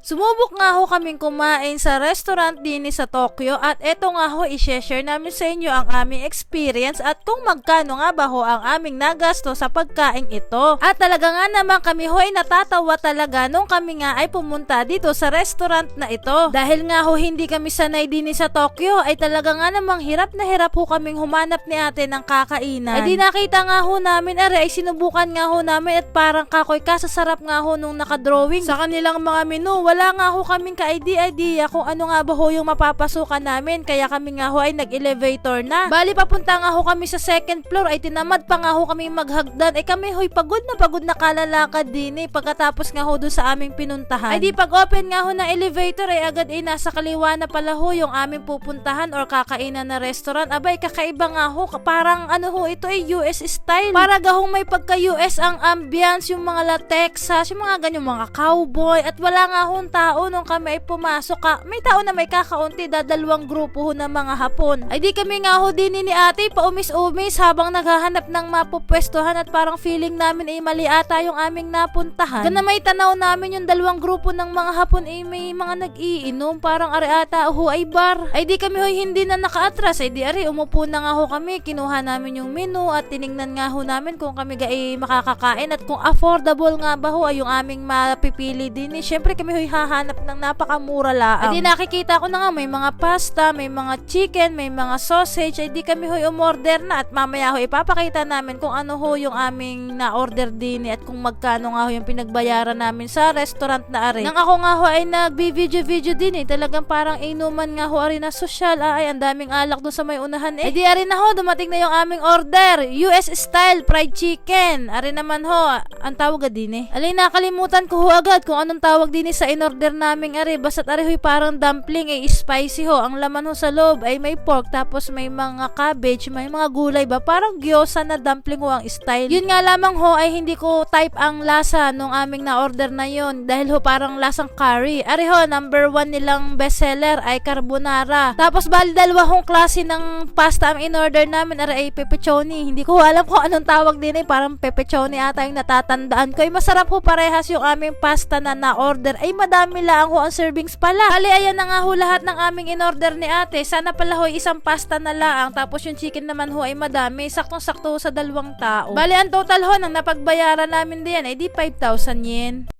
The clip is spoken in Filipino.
Sumubok nga ho kaming kumain sa restaurant din sa Tokyo at eto nga ho i-share namin sa inyo ang aming experience at kung magkano nga ba ho ang aming nagasto sa pagkain ito. At talaga nga naman kami ho ay natatawa talaga nung kami nga ay pumunta dito sa restaurant na ito. Dahil nga ho hindi kami sanay din sa Tokyo ay talaga nga namang hirap na hirap ho kaming humanap ni ate ng kakainan. Ay di nakita nga ho namin ay sinubukan nga ho namin at parang kakoy kasasarap nga ho nung nakadrawing sa kanilang mga menu. Wala nga ho kaming ka-idea kung ano nga ba ho yung mapapasukan namin kaya kami nga ho ay nag-elevator na. Bali papunta nga ho kami sa second floor ay tinamad pa nga ho kami maghagdan ay kami ho'y pagod na kalalakad din pagkatapos nga ho doon sa aming pinuntahan. Ay di pag open nga ho ng elevator ay agad nasa kaliwa na pala ho yung aming pupuntahan or kakainan na restaurant. Abay kakaiba nga ho parang ano ho ito ay US style. Para gahong may pagka-US ang ambience, yung mga Latexas, yung mga ganyan mga cowboy at wala nga ho tao nung kami ay pumasok may tao na may kakaunti dadalawang grupo ho ng mga Hapon. Ay di kami nga ho din ni ate paumis-umis habang naghahanap ng mapupwestuhan at parang feeling namin ay mali ata yung aming napuntahan. Kana may tanaw namin yung dalawang grupo ng mga Hapon ay may mga nag-iinom parang ari ata ho ay bar. Ay di kami ho hindi na nakaatras ay di ari umupo na nga ho kami kinuha namin yung menu at tiningnan nga ho namin kung kami ay makakakain at kung affordable nga ba ho ay yung aming mapipili din. Syempre kami ho hahanap ng napakamura laang. Ay di nakikita ko na nga may mga pasta, may mga chicken, may mga sausage. Ay di kami ho'y umorder na at mamaya ho ipapakita namin kung ano ho yung aming na-order din at kung magkano nga ho yung pinagbayaran namin sa restaurant na ari. Nang ako nga ho ay nag-video din talagang parang inuman nga ho ari na social. Ay ang daming alak doon sa may unahan Ay di ari na ho dumating na yung aming order. US style fried chicken. Ari naman ho ang tawag din Alay nakalimutan ko ho agad kung anong tawag din sa in-order naming ari. Basta't ari ho'y parang dumpling spicy ho. Ang laman ho sa loob ay may pork tapos may mga cabbage, may mga gulay ba. Parang gyoza na dumpling ho ang style. Yun nga lamang ho ay hindi ko type ang lasa nung aming na-order na yun dahil ho parang lasang curry. Ari ho, number 1 nilang bestseller ay carbonara. Tapos bali dalawa hong klase ng pasta ang in-order namin ari ay pepperoni. Hindi ko alam kung anong tawag din parang pepperoni ata yung natatandaan ko. Ay masarap ho parehas yung aming pasta na na-order. Ay madami lang ho ang servings pala. Ali ayan na nga ho lahat ng aming in-order ni ate. Sana pala ho isang pasta na lang. Tapos yung chicken naman ho ay madami. Saktong-sakto sa 2 tao. Bali ang total ho nang napagbayaran namin diyan ay di 5,000 yen.